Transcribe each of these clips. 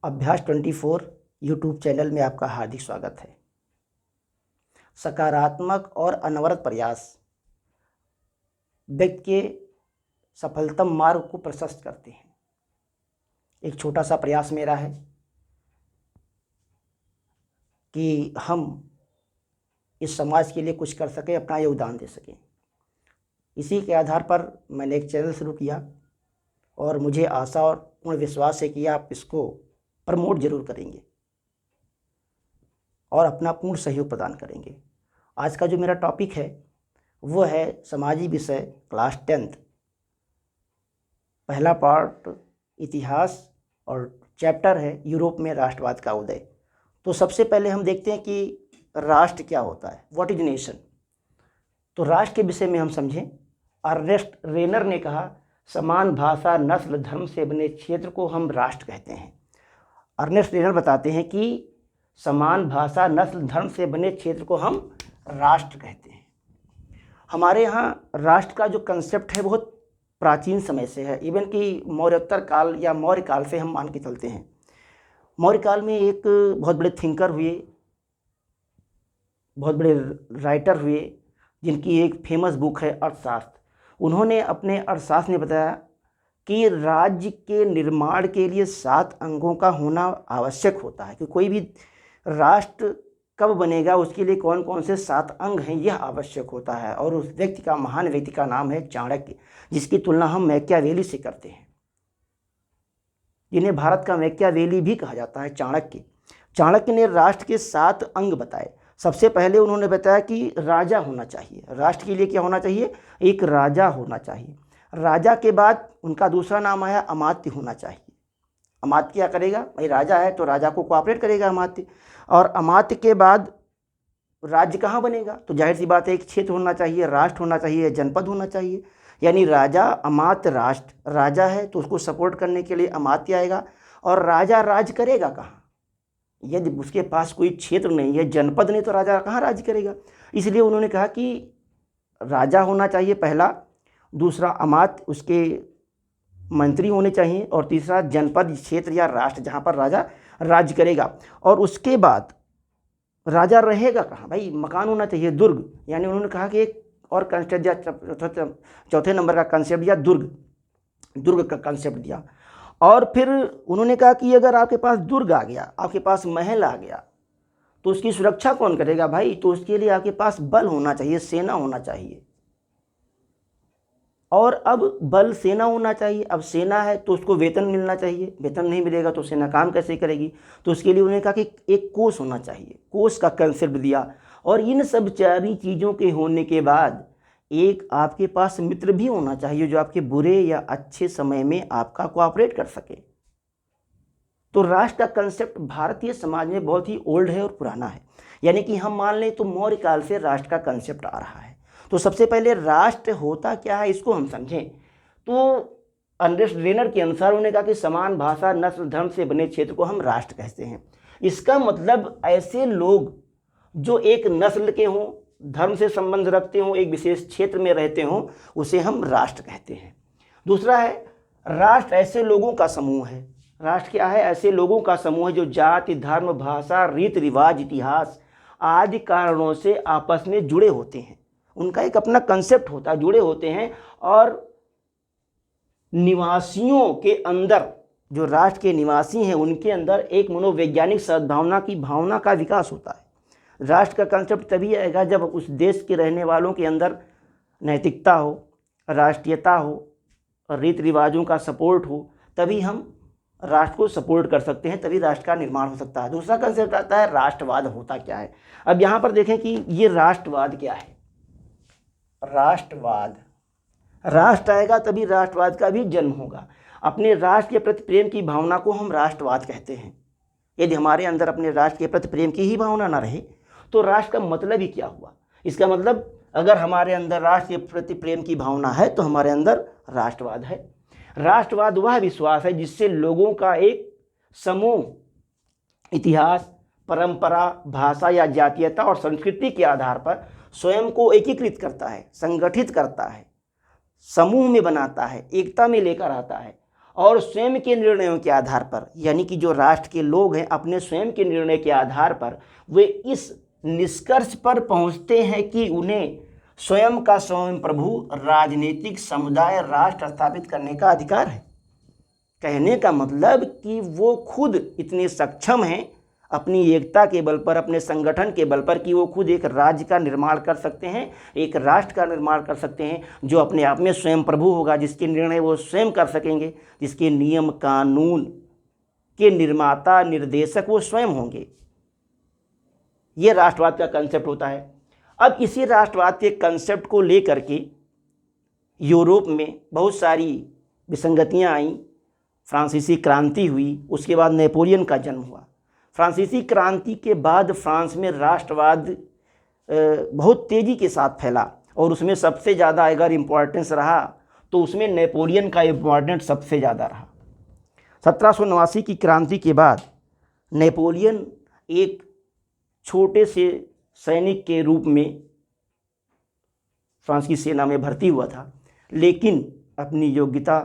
अभ्यास 24 YouTube channel में आपका हार्दिक स्वागत है। सकारात्मक और अनवरत प्रयास व्यक्ति के सफलतम मार्ग को प्रशस्त करते हैं। एक छोटा सा प्रयास मेरा है कि हम इस समाज के लिए कुछ कर सकें, अपना योगदान दे सकें। इसी के आधार पर मैंने एक चैनल शुरू किया और मुझे आशा और पूर्ण विश्वास है कि आप इसको प्रमोट जरूर करेंगे और अपना पूर्ण सहयोग प्रदान करेंगे। आज का जो मेरा टॉपिक है वो है समाजी विषय क्लास 10th, पहला पार्ट इतिहास और चैप्टर है यूरोप में राष्ट्रवाद का उदय। तो सबसे पहले हम देखते हैं कि राष्ट्र क्या होता है, व्हाट इज नेशन। तो राष्ट्र के विषय में हम समझें। अर्नेस्ट रेनर ने कहा, समान भाषा, नस्ल, धर्म से बने क्षेत्र को हम राष्ट्र कहते हैं। अर्नेस्ट रेनर बताते हैं कि समान भाषा, नस्ल, धर्म से बने क्षेत्र को हम राष्ट्र कहते हैं। हमारे यहाँ राष्ट्र का जो कंसेप्ट है बहुत प्राचीन समय से है, इवन कि मौर्योत्तर काल या मौर्य काल से हम मान के चलते हैं। मौर्य काल में एक बहुत बड़े थिंकर हुए, बहुत बड़े राइटर हुए, जिनकी एक फेमस बुक है अर्थशास्त्र। उन्होंने अपने अर्थशास्त्र में बताया कि राज्य के निर्माण के लिए 7 अंगों का होना आवश्यक होता है, कि कोई भी राष्ट्र कब बनेगा उसके लिए कौन कौन से 7 अंग हैं यह आवश्यक होता है। और उस व्यक्ति का, महान व्यक्ति का नाम है चाणक्य, जिसकी तुलना हम मैकियावेली से करते हैं, जिन्हें भारत का मैकियावेली भी कहा जाता है। चाणक्य ने राष्ट्र के 7 अंग बताए। सबसे पहले उन्होंने बताया कि राजा होना चाहिए। राष्ट्र के लिए क्या होना चाहिए? एक राजा होना चाहिए। राजा के बाद उनका दूसरा नाम आया अमात्य होना चाहिए। अमात्य क्या करेगा? भाई राजा है तो राजा को कोऑपरेट करेगा अमात्य। और अमात्य के बाद राज्य कहाँ बनेगा? तो जाहिर सी बात है एक क्षेत्र होना चाहिए, राष्ट्र होना चाहिए, जनपद होना चाहिए। यानी राजा, अमात्य, राष्ट्र। राजा है तो उसको सपोर्ट करने के लिए अमात्य आएगा। और राजा राज करेगा कहाँ? यदि उसके पास कोई क्षेत्र नहीं है, जनपद नहीं, तो राजा कहाँ राज करेगा? इसलिए उन्होंने कहा कि राजा होना चाहिए पहला, दूसरा अमात्य, उसके मंत्री होने चाहिए, और तीसरा जनपद, क्षेत्र या राष्ट्र जहाँ पर राजा राज करेगा। और उसके बाद राजा रहेगा कहाँ? भाई मकान होना चाहिए, दुर्ग। यानी उन्होंने कहा कि एक और कंसेप्ट दिया, चौथे नंबर का कंसेप्ट दिया, दुर्ग का कंसेप्ट दिया। और फिर उन्होंने कहा कि अगर आपके पास दुर्ग आ गया, आपके पास महल आ गया, तो उसकी सुरक्षा कौन करेगा? भाई तो उसके लिए आपके पास बल होना चाहिए, सेना होना चाहिए। और अब बल, सेना होना चाहिए। अब सेना है तो उसको वेतन मिलना चाहिए, वेतन नहीं मिलेगा तो सेना काम कैसे करेगी? तो उसके लिए उन्होंने कहा कि एक कोष होना चाहिए, कोष का कंसेप्ट दिया। और इन सब सारी चीज़ों के होने के बाद एक आपके पास मित्र भी होना चाहिए जो आपके बुरे या अच्छे समय में आपका कोऑपरेट कर सके। तो राष्ट्र का कंसेप्ट भारतीय समाज में बहुत ही ओल्ड है और पुराना है। यानी कि हम मान लें तो मौर्य काल से राष्ट्र का कंसेप्ट आ रहा है। तो सबसे पहले राष्ट्र होता क्या है इसको हम समझें। तो अर्नेस्ट रेनर के अनुसार उन्होंने कहा कि समान भाषा, नस्ल, धर्म से बने क्षेत्र को हम राष्ट्र कहते हैं। इसका मतलब ऐसे लोग जो एक नस्ल के हों, धर्म से संबंध रखते हों, एक विशेष क्षेत्र में रहते हों, उसे हम राष्ट्र कहते हैं। दूसरा है राष्ट्र ऐसे लोगों का समूह है। राष्ट्र क्या है? ऐसे लोगों का समूह है जो जाति, धर्म, भाषा, रीति रिवाज, इतिहास आदि कारणों से आपस में जुड़े होते हैं। उनका एक अपना कंसेप्ट होता है, जुड़े होते हैं। और निवासियों के अंदर, जो राष्ट्र के निवासी हैं, उनके अंदर एक मनोवैज्ञानिक सद्भावना की भावना का विकास होता है। राष्ट्र का कंसेप्ट तभी आएगा जब उस देश के रहने वालों के अंदर नैतिकता हो, राष्ट्रीयता हो, रीति रिवाजों का सपोर्ट हो, तभी हम राष्ट्र को सपोर्ट कर सकते हैं, तभी राष्ट्र का निर्माण हो सकता है। दूसरा कंसेप्ट आता है राष्ट्रवाद होता क्या है। अब यहाँ पर देखें कि ये राष्ट्रवाद क्या है। राष्ट्रवाद, राष्ट्र आएगा तभी राष्ट्रवाद का भी जन्म होगा। अपने राष्ट्र के प्रति प्रेम की भावना को हम राष्ट्रवाद कहते हैं। यदि हमारे अंदर अपने राष्ट्र के प्रति प्रेम की ही भावना ना रहे तो राष्ट्र का मतलब ही क्या हुआ? इसका मतलब अगर हमारे अंदर राष्ट्र के प्रति प्रेम की भावना है तो हमारे अंदर राष्ट्रवाद है। राष्ट्रवाद वह विश्वास है जिससे लोगों का एक समूह इतिहास, परंपरा, भाषा या जातीयता और संस्कृति के आधार पर स्वयं को एकीकृत करता है, संगठित करता है, समूह में बनाता है, एकता में लेकर आता है और स्वयं के निर्णयों के आधार पर, यानी कि जो राष्ट्र के लोग हैं अपने स्वयं के निर्णय के आधार पर वे इस निष्कर्ष पर पहुंचते हैं कि उन्हें स्वयं का स्वयं प्रभु राजनीतिक समुदाय राष्ट्र स्थापित करने का अधिकार है। कहने का मतलब कि वो खुद इतने सक्षम हैं अपनी एकता के बल पर, अपने संगठन के बल पर, कि वो खुद एक राज्य का निर्माण कर सकते हैं, एक राष्ट्र का निर्माण कर सकते हैं जो अपने आप में स्वयं प्रभु होगा, जिसके निर्णय वो स्वयं कर सकेंगे, जिसके नियम कानून के निर्माता निर्देशक वो स्वयं होंगे। ये राष्ट्रवाद का कंसेप्ट होता है। अब इसी राष्ट्रवाद के कंसेप्ट को लेकर के यूरोप में बहुत सारी विसंगतियां आईं। फ्रांसीसी क्रांति हुई, उसके बाद नेपोलियन का जन्म हुआ। फ्रांसीसी क्रांति के बाद फ्रांस में राष्ट्रवाद बहुत तेज़ी के साथ फैला और उसमें सबसे ज़्यादा अगर इम्पोर्टेंस रहा तो उसमें नेपोलियन का इम्पोर्टेंस सबसे ज़्यादा रहा। 1789 की क्रांति के बाद नेपोलियन एक छोटे से सैनिक के रूप में फ्रांस की सेना में भर्ती हुआ था, लेकिन अपनी योग्यता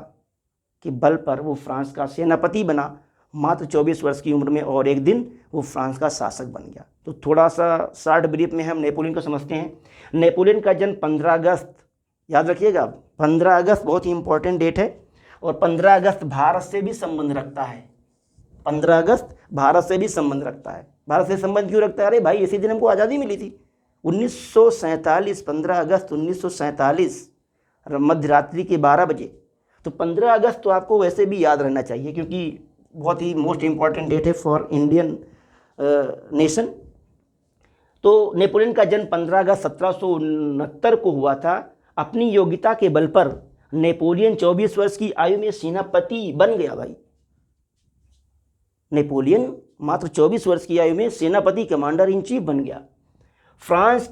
के बल पर वो फ्रांस का सेनापति बना मात्र 24 वर्ष की उम्र में, और एक दिन वो फ्रांस का शासक बन गया। तो थोड़ा सा शॉर्ट ब्रीफ में हम नेपोलियन को समझते हैं। नेपोलियन का जन्म 15 अगस्त, याद रखिएगा 15 अगस्त बहुत ही इंपॉर्टेंट डेट है, और 15 अगस्त भारत से भी संबंध रखता है। 15 अगस्त भारत से भी संबंध रखता है। भारत से संबंध क्यों रखता है? अरे भाई इसी दिन हमको आज़ादी मिली थी 1947, 15 अगस्त 1947 मध्य रात्रि के 12 बजे। तो 15 अगस्त तो आपको वैसे भी याद रहना चाहिए क्योंकि बहुत ही मोस्ट इम्पॉर्टेंट डेट है फॉर इंडियन नेशन। तो नेपोलियन का जन्म 15 अगस्त 1769 को हुआ था। अपनी योग्यता के बल पर नेपोलियन 24 वर्ष की आयु में सेनापति बन गया। भाई नेपोलियन मात्र 24 वर्ष की आयु में सेनापति, कमांडर इन चीफ बन गया। फ्रांस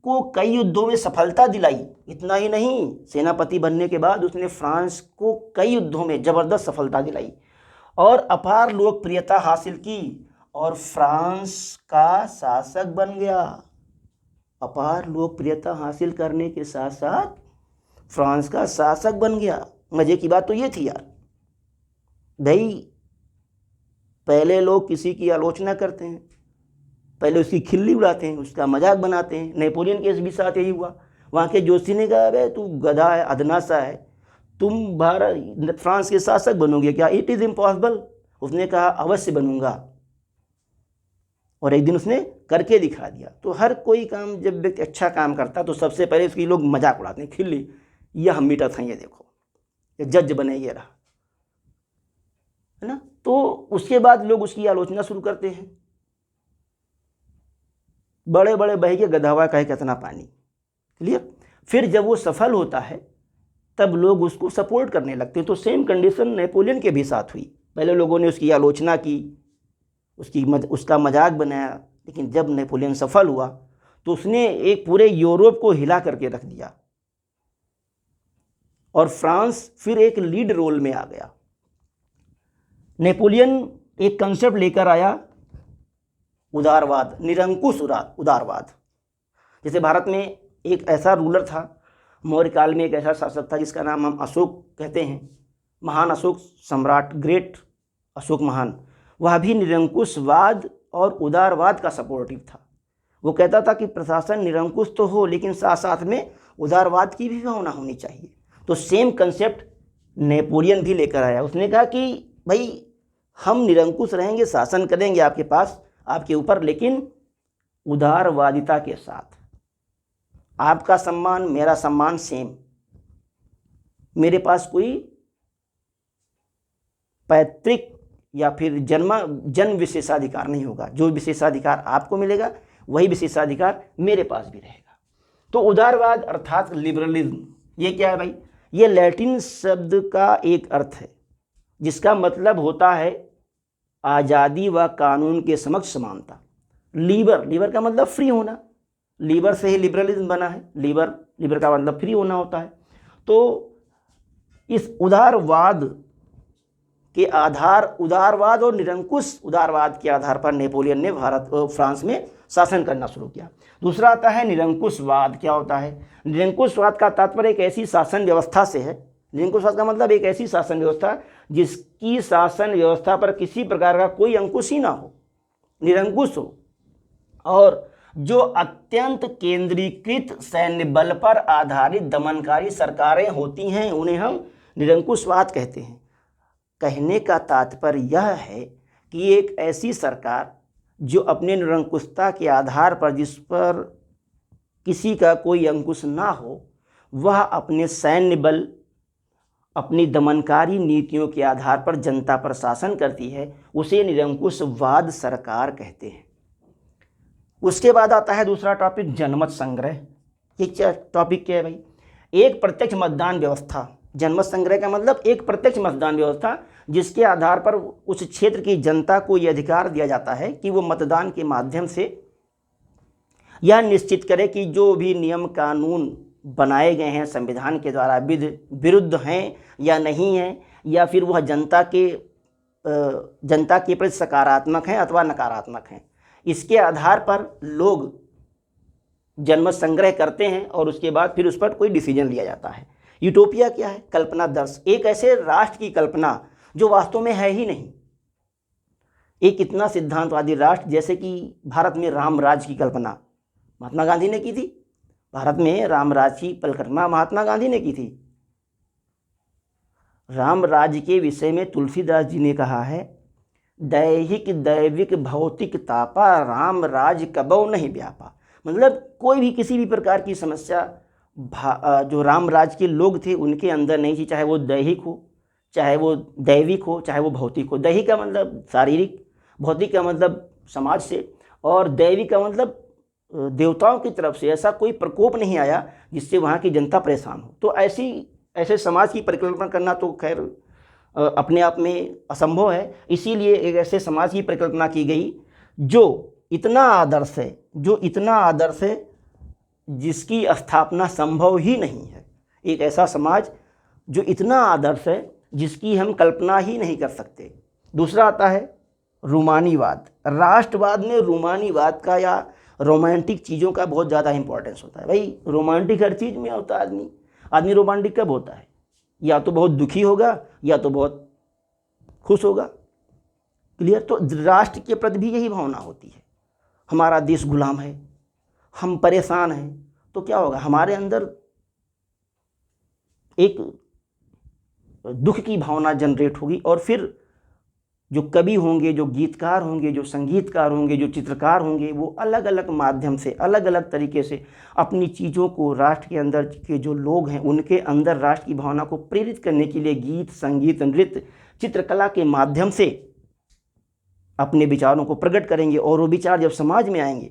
को कई युद्धों में सफलता दिलाई। इतना ही नहीं, सेनापति बनने के बाद उसने फ्रांस को कई युद्धों में जबरदस्त सफलता दिलाई और अपार लोकप्रियता हासिल की, और फ्रांस का शासक बन गया। अपार लोकप्रियता हासिल करने के साथ साथ फ्रांस का शासक बन गया। मजे की बात तो ये थी यार, भाई पहले लोग किसी की आलोचना करते हैं, पहले उसकी खिल्ली उड़ाते हैं, उसका मजाक बनाते हैं। नेपोलियन के भी साथ यही हुआ। वहाँ के जोशी ने कहा अबे तू गधा है, अधनासा है, तुम भारत फ्रांस के शासक बनोगे क्या? It is impossible. उसने कहा अवश्य बनूंगा, और एक दिन उसने करके दिखा दिया। तो हर कोई काम जब व्यक्ति अच्छा काम करता तो सबसे पहले उसकी लोग मजाक उड़ाते हैं, खिल्ली, यह हम मीटर था, ये देखो ये जज बने, ये रहा, है ना। तो उसके बाद लोग उसकी आलोचना शुरू करते हैं। बड़े बड़े बह के गधावा कहे कितना पानी, क्लियर। फिर जब वो सफल होता है तब लोग उसको सपोर्ट करने लगते हैं। तो सेम कंडीशन नेपोलियन के भी साथ हुई। पहले लोगों ने उसकी आलोचना की, उसका मजाक बनाया, लेकिन जब नेपोलियन सफल हुआ तो उसने एक पूरे यूरोप को हिला करके रख दिया, और फ्रांस फिर एक लीड रोल में आ गया। नेपोलियन एक कंसेप्ट लेकर आया, उदारवाद, निरंकुश उदारवाद। जैसे भारत में एक ऐसा रूलर था, मौर्य काल में एक ऐसा शासक था जिसका नाम हम अशोक कहते हैं, महान अशोक सम्राट, ग्रेट अशोक महान। वह भी निरंकुशवाद और उदारवाद का सपोर्टिव था। वो कहता था कि प्रशासन निरंकुश तो हो, लेकिन साथ साथ में उदारवाद की भी भावना होनी चाहिए। तो सेम कंसेप्ट नेपोलियन भी लेकर आया। उसने कहा कि भाई हम निरंकुश रहेंगे, शासन करेंगे आपके पास, आपके ऊपर, लेकिन उदारवादिता के साथ। आपका सम्मान मेरा सम्मान सेम, मेरे पास कोई पैतृक या फिर जन्म विशेषाधिकार नहीं होगा। जो विशेषाधिकार आपको मिलेगा वही विशेषाधिकार मेरे पास भी रहेगा। तो उदारवाद अर्थात लिबरलिज्म, ये क्या है भाई? ये लैटिन शब्द का एक अर्थ है जिसका मतलब होता है आज़ादी व कानून के समक्ष समानता। लीबर का मतलब फ्री होना, लीबर से ही लिबरलिज्म बना है। लीबर का मतलब फ्री होना होता है। तो इस उदारवाद के आधार, उदारवाद और निरंकुश उदारवाद के आधार पर नेपोलियन ने फ्रांस में शासन करना शुरू किया। दूसरा आता है निरंकुशवाद। क्या होता है? निरंकुशवाद का तात्पर्य एक ऐसी शासन व्यवस्था से है। निरंकुशवाद का मतलब एक ऐसी शासन व्यवस्था जिसकी शासन व्यवस्था पर किसी प्रकार का कोई अंकुश ही ना हो, निरंकुश हो, और जो अत्यंत केंद्रीकृत सैन्य बल पर आधारित दमनकारी सरकारें होती हैं, उन्हें हम निरंकुशवाद कहते हैं। कहने का तात्पर्य यह है कि एक ऐसी सरकार जो अपने निरंकुशता के आधार पर, जिस पर किसी का कोई अंकुश ना हो, वह अपने सैन्य बल, अपनी दमनकारी नीतियों के आधार पर जनता पर शासन करती है, उसे निरंकुशवाद सरकार कहते हैं। उसके बाद आता है दूसरा टॉपिक, जनमत संग्रह। ये टॉपिक क्या है भाई? एक प्रत्यक्ष मतदान व्यवस्था। जनमत संग्रह का मतलब एक प्रत्यक्ष मतदान व्यवस्था जिसके आधार पर उस क्षेत्र की जनता को यह अधिकार दिया जाता है कि वो मतदान के माध्यम से यह निश्चित करे कि जो भी नियम कानून बनाए गए हैं संविधान के द्वारा विरुद्ध हैं या नहीं हैं, या फिर वह जनता के प्रति सकारात्मक हैं अथवा नकारात्मक हैं। इसके आधार पर लोग जनमत संग्रह करते हैं और उसके बाद फिर उस पर कोई डिसीजन लिया जाता है। यूटोपिया क्या है? कल्पना दर्श, एक ऐसे राष्ट्र की कल्पना जो वास्तव में है ही नहीं। एक इतना सिद्धांतवादी राष्ट्र जैसे कि भारत में राम राज्य की कल्पना महात्मा गांधी ने की थी। भारत में राम राज्य की परिकल्पना महात्मा गांधी ने की थी। राम राज्य के विषय में तुलसीदास जी ने कहा है, दैहिक दैविक भौतिक तापा, राम राज कबौ नहीं व्यापा। मतलब कोई भी किसी भी प्रकार की समस्या जो राम राज के लोग थे उनके अंदर नहीं थी, चाहे वो दैहिक हो, चाहे वो दैविक हो, चाहे वो भौतिक हो। दैहिक का मतलब शारीरिक, भौतिक का मतलब समाज से, और दैविक का मतलब देवताओं की तरफ से ऐसा कोई प्रकोप नहीं आया जिससे वहाँ की जनता परेशान हो। तो ऐसे समाज की परिकल्पना करना तो खैर अपने आप में असंभव है। इसीलिए एक ऐसे समाज की परिकल्पना की गई जो इतना आदर्श है जिसकी स्थापना संभव ही नहीं है। एक ऐसा समाज जो इतना आदर्श है जिसकी हम कल्पना ही नहीं कर सकते। दूसरा आता है रूमानीवाद। राष्ट्रवाद में रूमानीवाद का या रोमांटिक चीज़ों का बहुत ज़्यादा इंपॉर्टेंस होता है। भाई रोमांटिक हर चीज़ में होता है। आदमी रोमांटिक कब होता है? या तो बहुत दुखी होगा या तो बहुत खुश होगा। क्लियर? तो राष्ट्र के प्रति भी यही भावना होती है। हमारा देश गुलाम है, हम परेशान हैं, तो क्या होगा? हमारे अंदर एक दुख की भावना जनरेट होगी, और फिर जो कवि होंगे, जो गीतकार होंगे, जो संगीतकार होंगे, जो चित्रकार होंगे, वो अलग अलग माध्यम से, अलग अलग तरीके से अपनी चीज़ों को राष्ट्र के अंदर के जो लोग हैं उनके अंदर राष्ट्र की भावना को प्रेरित करने के लिए गीत, संगीत, नृत्य, चित्रकला के माध्यम से अपने विचारों को प्रकट करेंगे। और वो विचार जब समाज में आएंगे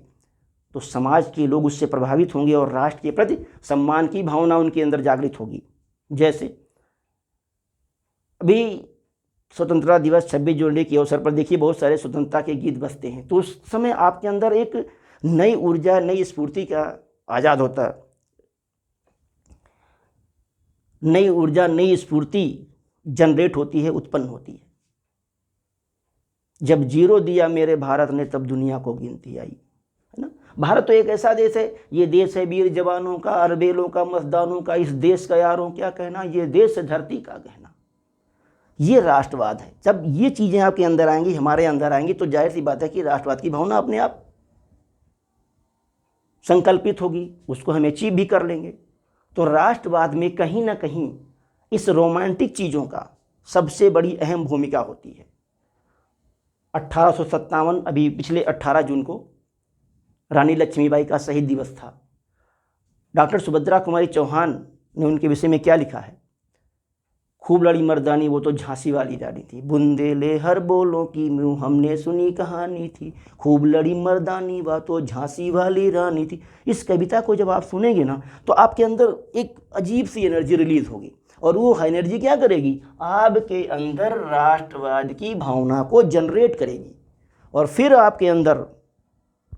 तो समाज के लोग उससे प्रभावित होंगे और राष्ट्र के प्रति सम्मान की भावना उनके अंदर जागृत होगी। जैसे अभी स्वतंत्रता दिवस 26 जनवरी के अवसर पर देखिए बहुत सारे स्वतंत्रता के गीत बजते हैं, तो उस समय आपके अंदर एक नई ऊर्जा, नई स्फूर्ति का आज़ाद होता है। नई ऊर्जा, नई स्फूर्ति जनरेट होती है, उत्पन्न होती है। जब जीरो दिया मेरे भारत ने तब दुनिया को गिनती आई, है ना। भारत तो एक ऐसा देश है, ये देश है वीर जवानों का, अरबेलों का, मस्तानों का, इस देश का यारों क्या कहना, ये देश है धरती का गहना। ये राष्ट्रवाद है। जब ये चीज़ें आपके अंदर आएंगी, हमारे अंदर आएंगी, तो जाहिर सी बात है कि राष्ट्रवाद की भावना अपने आप संकल्पित होगी, उसको हम अचीव भी कर लेंगे। तो राष्ट्रवाद में कहीं ना कहीं इस रोमांटिक चीज़ों का सबसे बड़ी अहम भूमिका होती है। 1857 अभी पिछले 18 जून को रानी लक्ष्मीबाई का शहीद दिवस था। डॉक्टर सुभद्रा कुमारी चौहान ने उनके विषय में क्या लिखा है? खूब लड़ी मर्दानी वो तो झांसी वाली रानी थी, बुंदेले हर बोलों की मुँह हमने सुनी कहानी थी, खूब लड़ी मर्दानी वो तो झांसी वाली रानी थी। इस कविता को जब आप सुनेंगे ना तो आपके अंदर एक अजीब सी एनर्जी रिलीज होगी, और वो एनर्जी क्या करेगी? आपके अंदर राष्ट्रवाद की भावना को जनरेट करेगी, और फिर आपके अंदर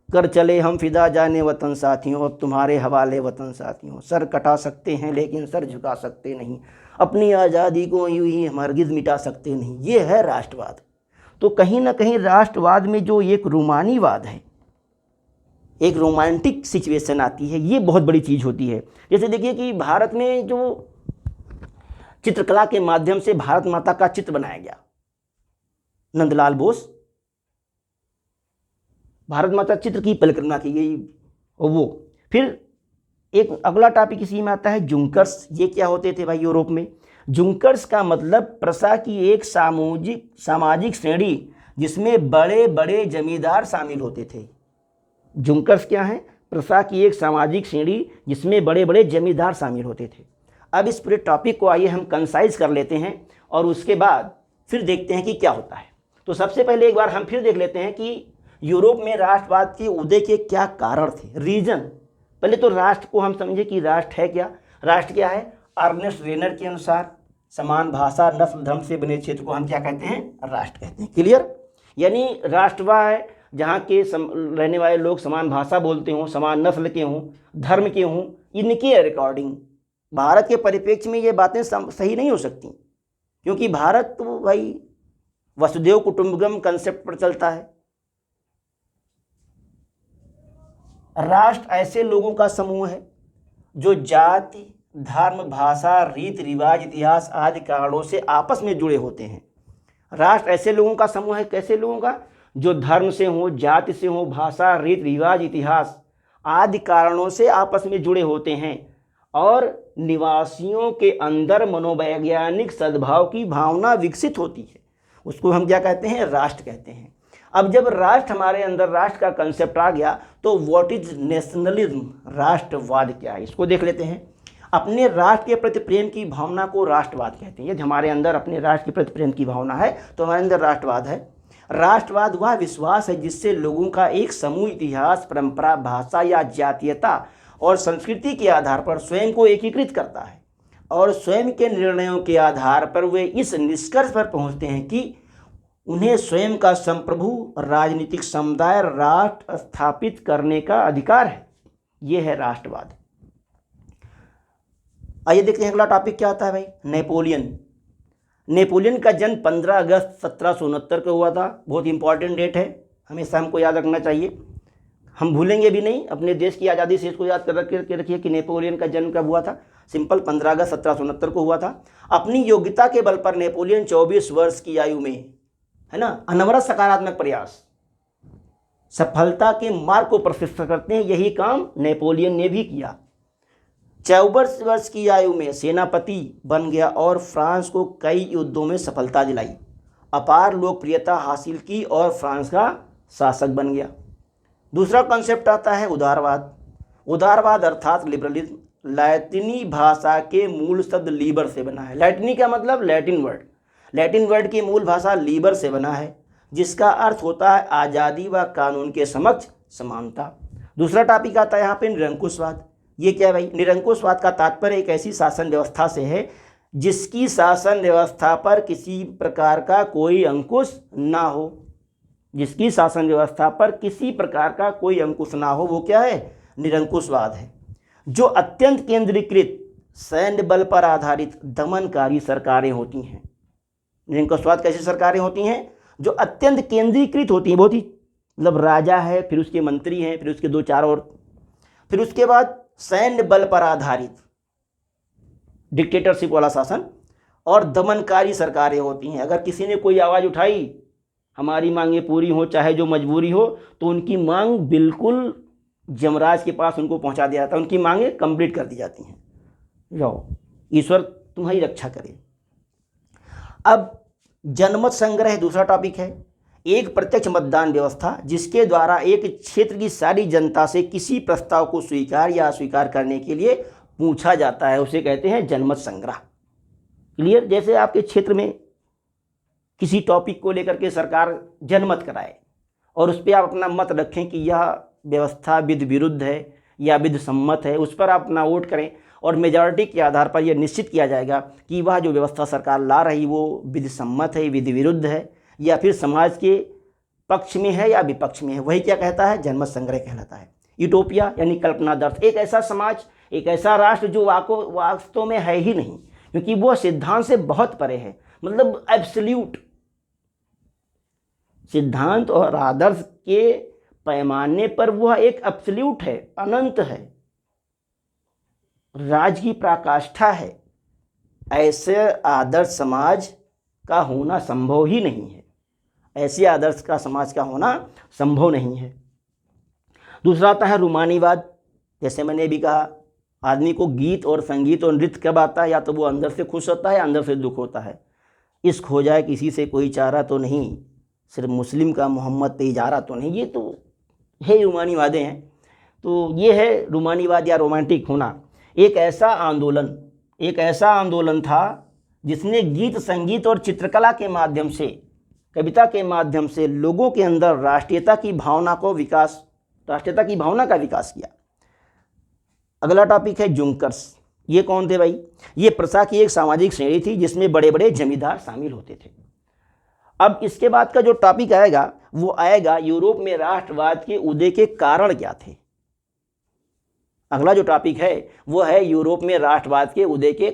कर चले हम फिदा जाने वतन साथियों, अब तुम्हारे हवाले वतन साथियों, सर कटा सकते हैं लेकिन सर झुका सकते नहीं, अपनी आज़ादी को यूं ही हम हरगिज़ मिटा सकते नहीं। ये है राष्ट्रवाद। तो कहीं ना कहीं राष्ट्रवाद में जो एक रूमानीवाद है, एक रोमांटिक सिचुएशन आती है, ये बहुत बड़ी चीज़ होती है। जैसे देखिए कि भारत में जो चित्रकला के माध्यम से भारत माता का चित्र बनाया गया। नंदलाल बोस, भारत माता चित्र की परिकल्पना की गई। और वो फिर एक अगला टॉपिक इसी में आता है जुंकर्स। ये क्या होते थे भाई यूरोप में? जुंकर्स का मतलब प्रजा की एक सामाजिक श्रेणी जिसमें बड़े बड़े जमींदार शामिल होते थे। जुंकर्स क्या है? प्रजा की एक सामाजिक श्रेणी जिसमें बड़े बड़े जमींदार शामिल होते थे। अब इस पूरे टॉपिक को आइए हम कंसाइज कर लेते हैं और उसके बाद फिर देखते हैं कि क्या होता है। तो सबसे पहले एक बार हम फिर देख लेते हैं कि यूरोप में राष्ट्रवाद के उदय के क्या कारण थे, रीजन। पहले तो राष्ट्र को हम समझे कि राष्ट्र है क्या। राष्ट्र क्या है? अर्नेस्ट रेनर के अनुसार समान भाषा, नस्ल, धर्म से बने क्षेत्र को हम क्या कहते हैं? राष्ट्र कहते हैं। क्लियर? यानी राष्ट्र वह है जहाँ के रहने वाले लोग समान भाषा बोलते हों, समान नस्ल के हों, धर्म के हों। इनके रिकॉर्डिंग भारत के परिप्रेक्ष्य में ये बातें सही नहीं हो सकती, क्योंकि भारत तो भाई वसुधैव कुटुंबकम कंसेप्ट पर चलता है। राष्ट्र ऐसे लोगों का समूह है जो जाति, धर्म, भाषा, रीति रिवाज, इतिहास आदि कारणों से आपस में जुड़े होते हैं। राष्ट्र ऐसे लोगों का समूह है, कैसे लोगों का? जो धर्म से हो, जाति से हो, भाषा, रीति रिवाज, इतिहास आदि कारणों से आपस में जुड़े होते हैं और निवासियों के अंदर मनोवैज्ञानिक सद्भाव की भावना विकसित होती है। उसको हम क्या कहते हैं? राष्ट्र कहते हैं। अब जब राष्ट्र हमारे अंदर, राष्ट्र का कंसेप्ट आ गया, तो व्हाट इज नेशनलिज्म? राष्ट्रवाद क्या है, इसको देख लेते हैं। अपने राष्ट्र के प्रति प्रेम की भावना को राष्ट्रवाद कहते हैं। यदि हमारे अंदर अपने राष्ट्र के प्रति प्रेम की भावना है तो हमारे अंदर राष्ट्रवाद है। राष्ट्रवाद वह विश्वास है जिससे लोगों का एक समूह इतिहास, परंपरा, भाषा या जातीयता और संस्कृति के आधार पर स्वयं को एकीकृत करता है और स्वयं के निर्णयों के आधार पर वे इस निष्कर्ष पर पहुंचते हैं कि उन्हें स्वयं का संप्रभु राजनीतिक समुदाय राष्ट्र स्थापित करने का अधिकार है। यह है राष्ट्रवाद। आइए देखते हैं अगला टॉपिक क्या आता है भाई। नेपोलियन। नेपोलियन का जन्म 15 अगस्त 1769 को हुआ था। बहुत इंपॉर्टेंट डेट है, हमेशा हमको याद रखना चाहिए, हम भूलेंगे भी नहीं। अपने देश की आज़ादी से इसको याद कर रखिए कि नेपोलियन का जन्म कब हुआ था। सिंपल 15 अगस्त 1769 को हुआ था। अपनी योग्यता के बल पर नेपोलियन 24 वर्ष की आयु में, है ना, अनवरत सकारात्मक प्रयास, सफलता के मार्ग को प्रशस्त करते हैं। यही काम नेपोलियन ने भी किया। 24 वर्ष की आयु में सेनापति बन गया और फ्रांस को कई युद्धों में सफलता दिलाई, अपार लोकप्रियता हासिल की और फ्रांस का शासक बन गया। दूसरा कॉन्सेप्ट आता है उदारवाद। उदारवाद अर्थात लिबरलिज्म लैटिनी भाषा के मूल शब्द लीबर से बना है। लैटिनी का मतलब लैटिन वर्ड, लैटिन वर्ड की मूल भाषा लीबर से बना है, जिसका अर्थ होता है आज़ादी व कानून के समक्ष समानता। दूसरा टॉपिक आता है यहाँ पे निरंकुशवाद। ये क्या है भाई? निरंकुशवाद का तात्पर्य एक ऐसी शासन व्यवस्था से है जिसकी शासन व्यवस्था पर किसी प्रकार का कोई अंकुश ना हो। जिसकी शासन व्यवस्था पर किसी प्रकार का कोई अंकुश ना हो, वो क्या है? निरंकुशवाद है। जो अत्यंत केंद्रीकृत सैन्य बल पर आधारित दमनकारी सरकारें होती हैं। निरंकुशवाद कैसी सरकारें होती हैं? जो अत्यंत केंद्रीकृत होती हैं, बहुत ही मतलब राजा है, फिर उसके मंत्री हैं, फिर उसके 2-4 और, फिर उसके बाद सैन्य बल पर आधारित डिक्टेटरशिप वाला शासन और दमनकारी सरकारें होती हैं। अगर किसी ने कोई आवाज़ उठाई, हमारी मांगें पूरी हो चाहे जो मजबूरी हो, तो उनकी मांग बिल्कुल यमराज के पास उनको पहुंचा दिया जाता है, उनकी मांगें कंप्लीट कर दी जाती हैं। जाओ, ईश्वर तुम्हारी रक्षा करे। अब जनमत संग्रह दूसरा टॉपिक है। एक प्रत्यक्ष मतदान व्यवस्था जिसके द्वारा एक क्षेत्र की सारी जनता से किसी प्रस्ताव को स्वीकार या अस्वीकार करने के लिए पूछा जाता है, उसे कहते हैं जनमत संग्रह। क्लियर? जैसे आपके क्षेत्र में किसी टॉपिक को लेकर के सरकार जनमत कराए और उस पर आप अपना मत रखें कि यह व्यवस्था विधि विरुद्ध है या विधि सम्मत है, उस पर आप अपना वोट करें और मेजॉरिटी के आधार पर यह निश्चित किया जाएगा कि वह जो व्यवस्था सरकार ला रही वो विधि सम्मत है, विधि विरुद्ध है या फिर समाज के पक्ष में है या विपक्ष में है। वही क्या कहता है? जनमत संग्रह कहलाता है। यूटोपिया यानी कल्पनादर्श, एक ऐसा समाज, एक ऐसा राष्ट्र जो वास्तव में है ही नहीं, क्योंकि वो सिद्धांत से बहुत परे है, मतलब एब्सोल्यूट सिद्धांत और आदर्श के पैमाने पर वह एक एब्सोल्यूट है, अनंत है, राज की पराकाष्ठा है, ऐसे आदर्श समाज का होना संभव ही नहीं है। ऐसे आदर्श का समाज का होना संभव नहीं है। दूसरा आता है रूमानीवाद। जैसे मैंने भी कहा, आदमी को गीत और संगीत और नृत्य कब आता है, या तो वो अंदर से खुश होता है, अंदर से दुख होता है। इश्क हो जाए किसी से कोई चारा तो नहीं, सिर्फ मुस्लिम का मोहम्मद पे इजारा तो नहीं, ये तो है रूमानीवादे हैं। तो ये है रूमानीवाद या रोमांटिक होना। एक ऐसा आंदोलन था जिसने गीत संगीत और चित्रकला के माध्यम से, कविता के माध्यम से लोगों के अंदर राष्ट्रीयता की भावना का विकास किया। अगला टॉपिक है जुंकर्स। ये कौन थे भाई? ये प्रजा की एक सामाजिक श्रेणी थी जिसमें बड़े बड़े जमींदार शामिल होते थे। अब इसके बाद का जो टॉपिक आएगा वो आएगा यूरोप में राष्ट्रवाद के उदय के कारण क्या थे। अगला जो टॉपिक है वो है यूरोप में राष्ट्रवाद के उदय के